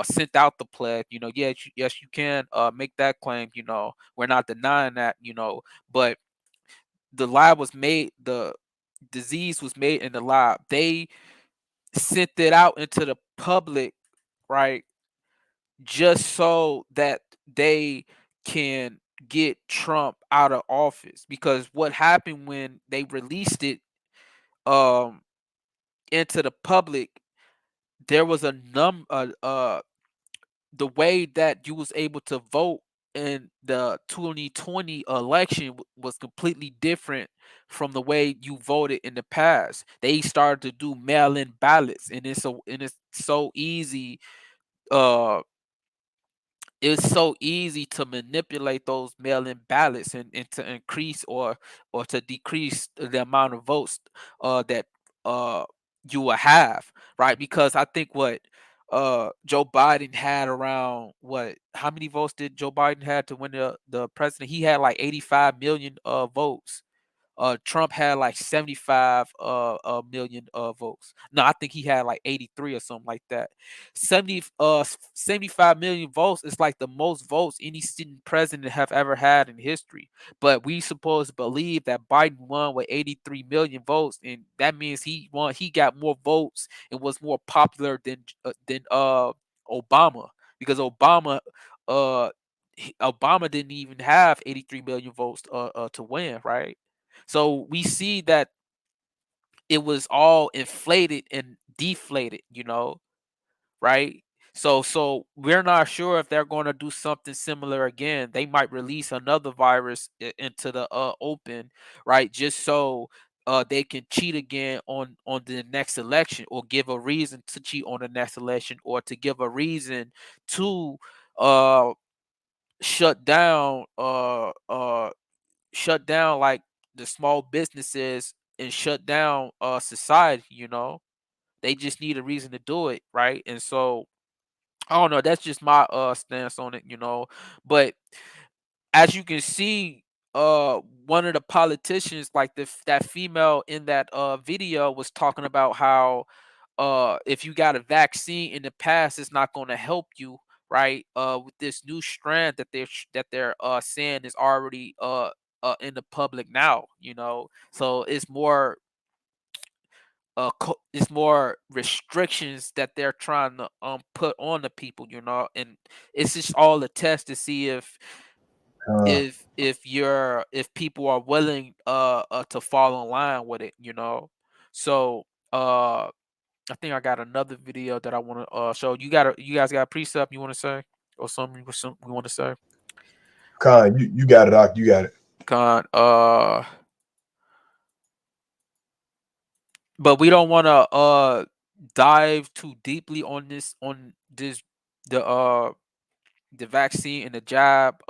sent out the plague. Yes, you can make that claim. We're not denying that. But the lab was made, the disease was made in the lab. They sent it out into the public, right? Just so that they can get Trump out of office. Because what happened when they released it into the public, there was the way that you was able to vote in the 2020 election was completely different from the way you voted in the past. They started to do mail-in ballots, and it's so easy. It's so easy to manipulate those mail-in ballots and to increase or to decrease the amount of votes that you will have, right? Because I think what Joe Biden had around, what, how many votes did Joe Biden had to win the president? He had like 85 million votes. Trump had like 75 million votes. No, I think he had like 83 or something like that. 75 million votes is like the most votes any sitting president have ever had in history. But we supposed to believe that Biden won with 83 million votes, and that means he got more votes and was more popular than Obama, because Obama didn't even have 83 million votes to win, right? So we see that it was all inflated and deflated, right? So we're not sure if they're going to do something similar again. They might release another virus into the open, right? Just so they can cheat again on the next election, or give a reason to cheat on the next election, or to give a reason to uh shut down like the small businesses, and shut down society. They just need a reason to do it, right? And so I don't know, that's just my stance on it. But as you can see, one of the politicians, like that female in that video, was talking about how if you got a vaccine in the past, it's not going to help you, right? With this new strand that they're saying is already in the public now. So it's more it's more restrictions that they're trying to put on the people, you know, and it's just all a test to see if people are willing to fall in line with it, you know. So I think I got another video that I want to show. You guys got a precept you want to say, or something you want to say? Con, you got it, Doc. You got it. Con, but we don't want to dive too deeply on this the vaccine and the jab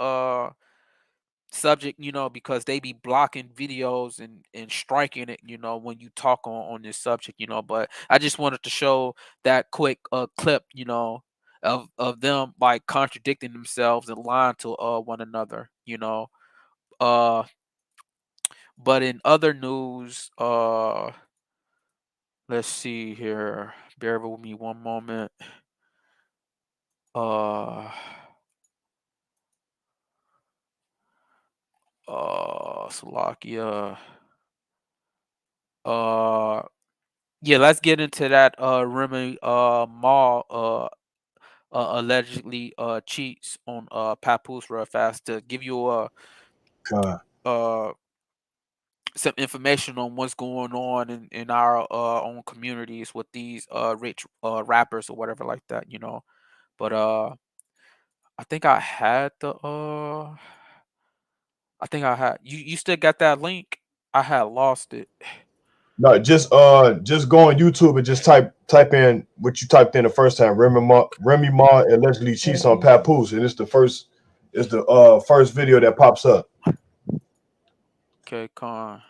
subject, you know, because they be blocking videos and striking it, you know, when you talk on this subject, you know. But I just wanted to show that quick clip, you know, of them like contradicting themselves and lying to one another, you know. But in other news, let's see here. Bear with me one moment. Slovakia. Yeah, let's get into that. Remy Ma allegedly cheats on papoose real fast to give you some information on what's going on in our own communities with these rich rappers or whatever like that, you know. But I think I had you still got that link? I had lost it. No, just go on YouTube and just type in what you typed in the first time. Remy Ma allegedly cheats on papoose, and it's the first video that pops up. Okay, con.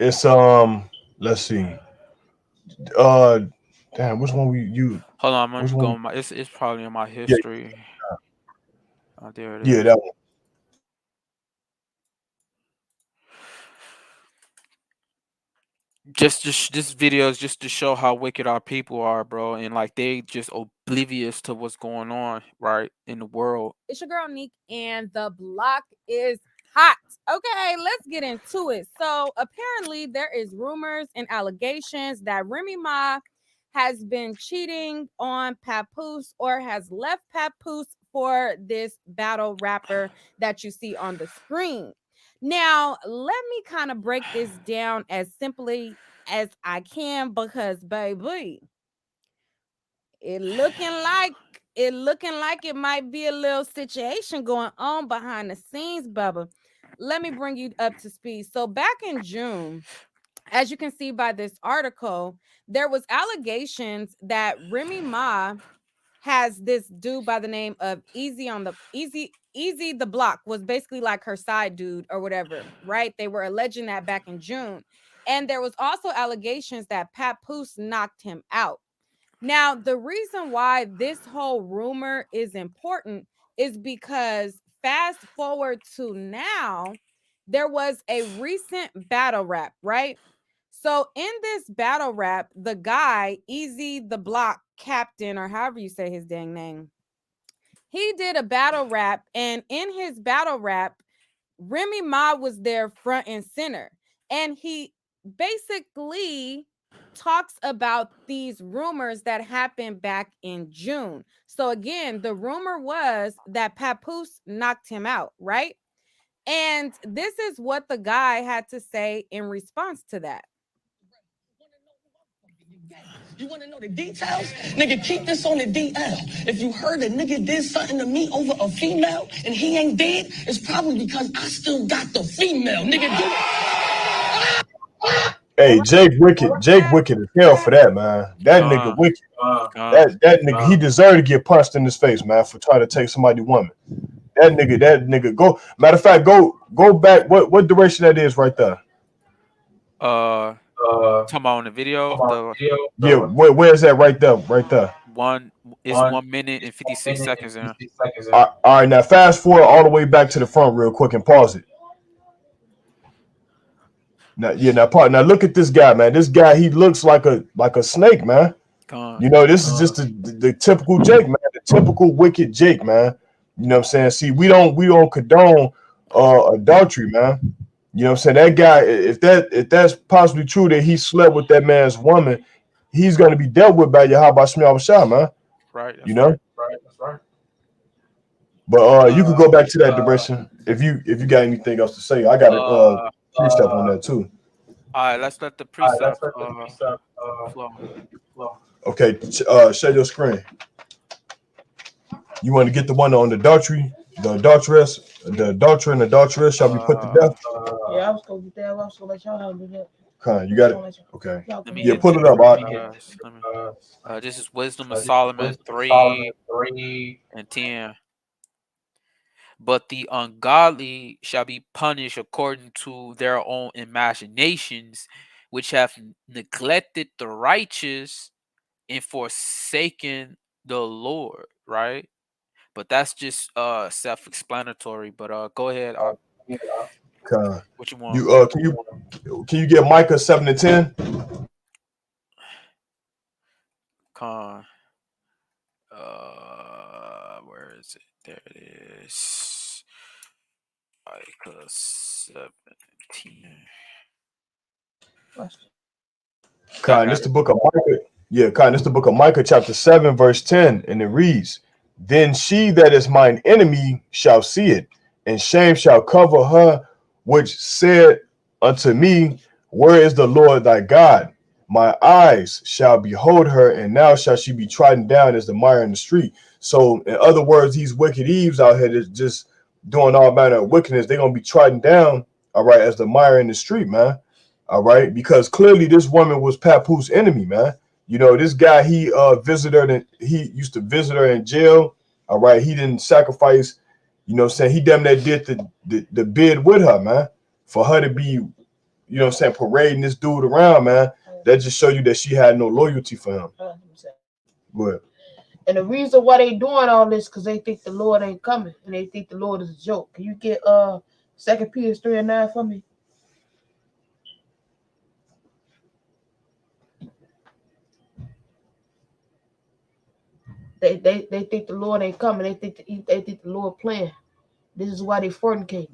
It's let's see. Damn, which one you? Hold on, I'm going. It's probably in my history. Yeah. Oh, there it is. Yeah, that one. Just this video is just to show how wicked our people are, bro, and like they just oblivious to what's going on right in the world. It's your girl Neek, and the block is hot. Okay, let's get into it. So apparently there is rumors and allegations that Remy Ma has been cheating on Papoose or has left Papoose for this battle rapper that you see on the screen. Now, let me kind of break this down as simply as I can because, baby, it looking like it might be a little situation going on behind the scenes, Bubba. Let me bring you up to speed. So back in June, as you can see by this article, there was allegations that Remy Ma has this dude by the name of Easy the Block, was basically like her side dude or whatever, right? They were alleging that back in June. And there was also allegations that Papoose knocked him out. Now, the reason why this whole rumor is important is because fast forward to now, there was a recent battle rap, right? So in this battle rap, the guy, Easy the Block Captain, or however you say his dang name, he did a battle rap, and in his battle rap, Remy Ma was there front and center. And he basically talks about these rumors that happened back in June. So again, the rumor was that Papoose knocked him out, right? And this is what the guy had to say in response to that. You want to know the details? Nigga, keep this on the DL. If you heard a nigga did something to me over a female and he ain't dead, it's probably because I still got the female. Nigga, Hey, Jake Wicked is hell for that, man. That nigga wicked. That nigga, he deserved to get punched in his face, man, for trying to take somebody's woman. That nigga, go. Matter of fact, go back. What direction that is right there? Talking about on the video. Yeah, where is that right there? Right there. 1 minute and 56 seconds in. All right, now fast forward all the way back to the front real quick and pause it. Now look at this guy, man. This guy, he looks like a snake, man. Con. You know, this is just the typical Jake, man. The typical wicked Jake, man. You know what I'm saying? See, we don't condone adultery, man. You know what I'm saying? That guy, if that's possibly true that he slept with that man's woman, he's gonna be dealt with by Yahweh Shah, man. Right. That's You know? right. That's right. But you could go back to that direction if you got anything else to say. I got a precept on that too. All right, let's let the precept flow. Okay, share your screen. You want to get the one on the adultery, the adulteress, the adulterer and adulteress shall be put to death. Yeah, I was gonna get that. I was gonna let y'all do that. Con, you got it. Okay. Let me Yeah, hit pull this. it up. This is Wisdom of Solomon 3 and 10. But the ungodly shall be punished according to their own imaginations, which have neglected the righteous and forsaken the Lord, right? But that's just self-explanatory. But go ahead. Con. What you want? Can you get Micah 7 and 10? Con. Where is it? There it is. Micah 17. Con, this the book of Micah. Yeah, Con, this the book of Micah, chapter 7, verse 10, and it reads, "Then she that is mine enemy shall see it, and shame shall cover her which said unto me, Where is the Lord thy God? My eyes shall behold her, and now shall she be trodden down as the mire in the street." So, in other words, these wicked Eves out here that's just doing all manner of wickedness, they're gonna be trodden down, all right, as the mire in the street, man. All right, because clearly this woman was Papoose enemy, man. You know, this guy, he visited her, and he used to visit her in jail. All right, he didn't sacrifice, you know what I'm saying? He damn near did the bid with her, man, for her to be, you know what I'm saying, parading this dude around, man. That just show you that she had no loyalty for him. Go ahead. And the reason why they doing all this, because they think the Lord ain't coming, and they think the Lord is a joke. Can you get 2 Peter 3 and 9 for me? They think the Lord ain't coming. They think the Lord playing. This is why they fornicating.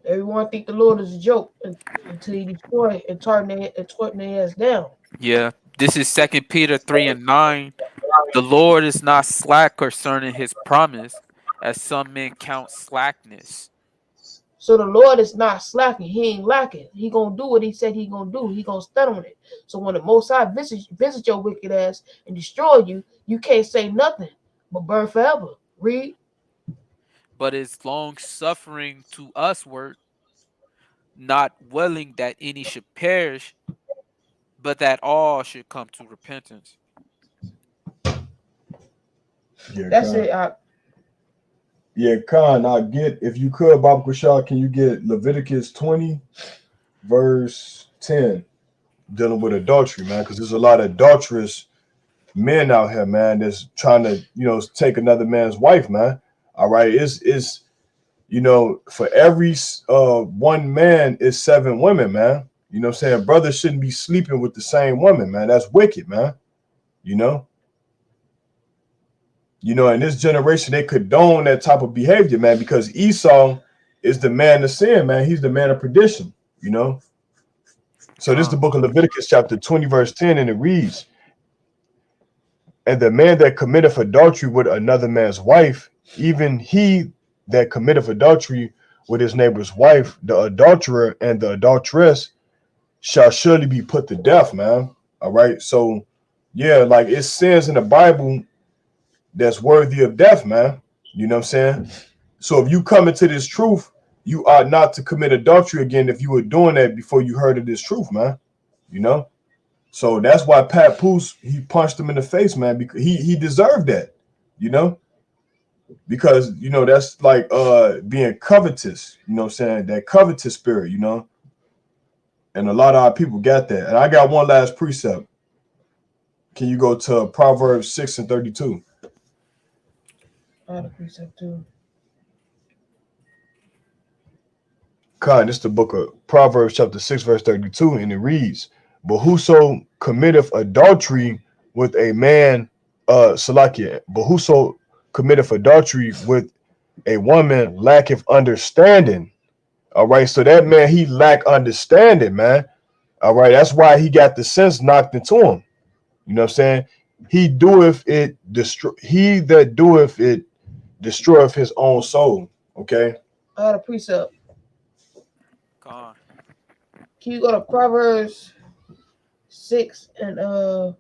Everyone think the Lord is a joke until he destroy and turn their ass down. Yeah, this is 2 Peter 3 and 9. The Lord is not slack concerning his promise, as some men count slackness. So the Lord is not slacking. He ain't lacking. He gonna do what he said he gonna do. He gonna stand on it. So when the Most High visit your wicked ass and destroy you, you can't say nothing but burn forever. Read. But is long suffering to usward, not willing that any should perish, but that all should come to repentance. Yeah, That's Con. it. Yeah, Con, I get, if you could, Baba Kushal, can you get Leviticus 20, verse 10, dealing with adultery, man? Because there's a lot of adulterous men out here, man, that's trying to, you know, take another man's wife, man. All right, it's you know, for every one man is 7 women, man. You know what I'm saying? Brothers shouldn't be sleeping with the same woman, man. That's wicked, man. You know? You know, in this generation, they condone that type of behavior, man, because Esau is the man of sin, man. He's the man of perdition, you know? So this is the book of Leviticus, chapter 20, verse 10, and it reads, "And the man that committeth adultery with another man's wife, even he that committeth adultery with his neighbor's wife, the adulterer and the adulteress shall surely be put to death," man. All right. So, yeah, like it says in the Bible that's worthy of death, man. You know what I'm saying? So if you come into this truth, you ought not to commit adultery again if you were doing that before you heard of this truth, man. You know? So that's why Papoose, he punched him in the face, man, because he deserved that, you know? Because, you know, that's like being covetous, you know what I'm saying? That covetous spirit, you know? And a lot of our people got that. And I got one last precept. Can you go to Proverbs 6 and 32? I had a precept too. This is the book of Proverbs, chapter 6, verse 32, and it reads, "But whoso committeth adultery with a man, Salakia, but whoso committeth adultery with a woman lacketh understanding." All right, so that man, he lack understanding, man. All right, that's why he got the sense knocked into him. You know what I'm saying? He that doeth it destroyeth his own soul. Okay. I had a precept. Con. Can you go to Proverbs 6 and dang,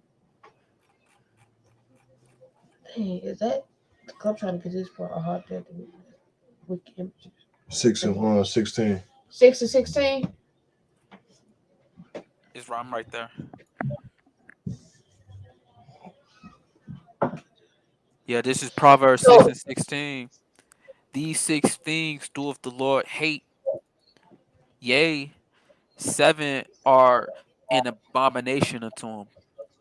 is that? I'm trying to get this part a hard to wicked images. 6 and 16. 6 and 16. It's right, I'm right there. Yeah, this is Proverbs 6 and 16. These 6 things doeth the Lord hate. Yea, 7 are an abomination unto him.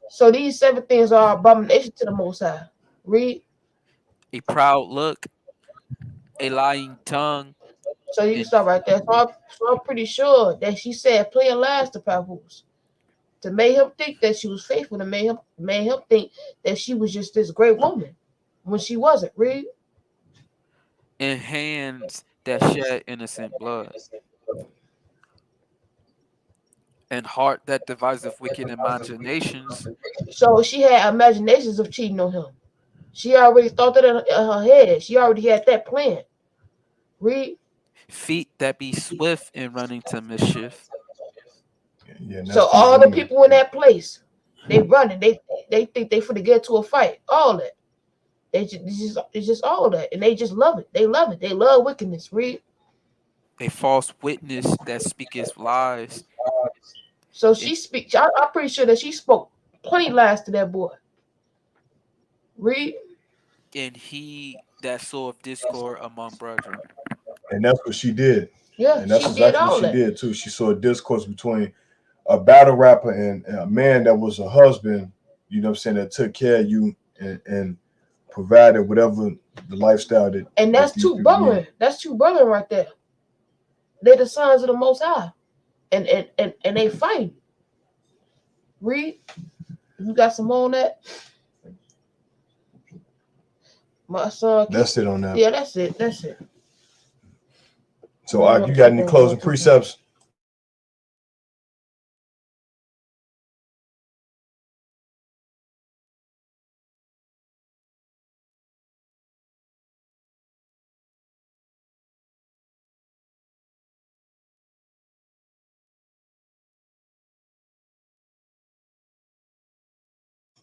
So these 7 things are abomination to the Most High. Read. A proud look, a lying tongue. So you can stop right there. So I'm pretty sure that she said playing lies to papoose to make him think that she was faithful, and made him think that she was just this great woman when she wasn't. Read. And hands that shed innocent blood, and heart that deviseth wicked imaginations. So she had imaginations of cheating on him. She already thought that in her head. She already had that plan. Read. Feet that be swift in running to mischief. Yeah, So all the people in that place, they running. They think they finna get to a fight. All that. It's just all that, and they just love it. They love it. They love wickedness. Read. A false witness that speaketh lies. So she speaks. I'm pretty sure that she spoke plenty lies to that boy. Read. And he that soweth discord among brethren. And that's what she did. Yeah, and that's she did exactly what all she that. did too. She saw a discourse between a battle rapper and a man that was a husband, you know what I'm saying, that took care of you and provided whatever the lifestyle that. And that's these two people brethren. need. That's two brethren right there. They're the sons of the Most High, and they fight. Read. You got some more on that? My son. That's it on that. Yeah, that's it. That's it. So you got any closing precepts?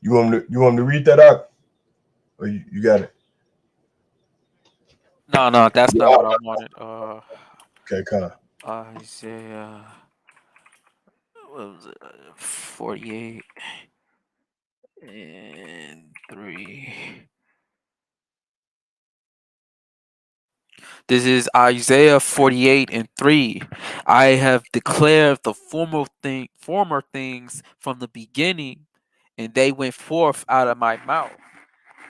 You want me to read that out? Or you got it? No, that's not what I wanted. Okay, kind of. Isaiah, what was it? 48 and 3. This is Isaiah 48 and 3. I have declared the former things from the beginning, and they went forth out of my mouth.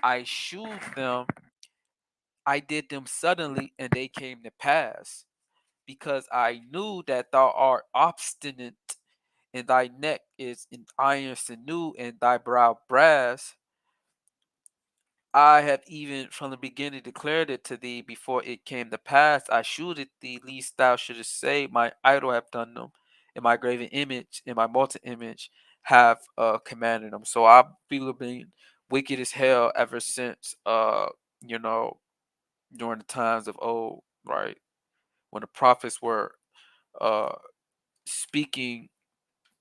I shewed them, I did them suddenly, and they came to pass, because I knew that thou art obstinate, and thy neck is in iron sinew, and thy brow brass. I have even from the beginning declared it to thee before it came to pass. I shewed it thee, lest thou shouldest say, my idol have done them, and my graven image and my molten image have commanded them. So I've been wicked as hell ever since you know, during the times of old, right? When the prophets were uh speaking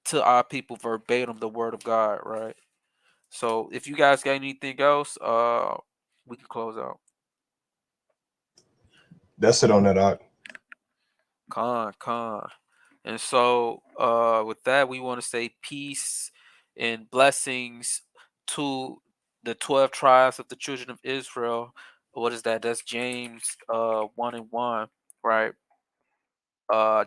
to our people verbatim the word of God, right? So if you guys got anything else, we can close out. That's it on that art. Con. And so with that, we want to say peace and blessings to the 12 tribes of the children of Israel. What is that? That's James 1 and 1, right?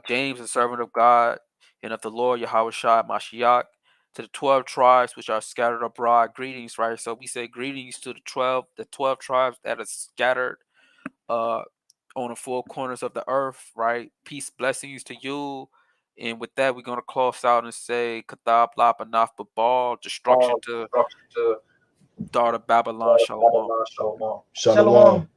James, the servant of God and of the Lord Yahweh Shai Mashiach, to the 12 tribes which are scattered abroad, greetings, right? So we say greetings to the 12 tribes that are scattered on the four corners of the earth, right? Peace, blessings to you. And with that, we're gonna close out and say Kathab Lapanaf Babal, destruction to daughter Babylon, Shalom. Shalom.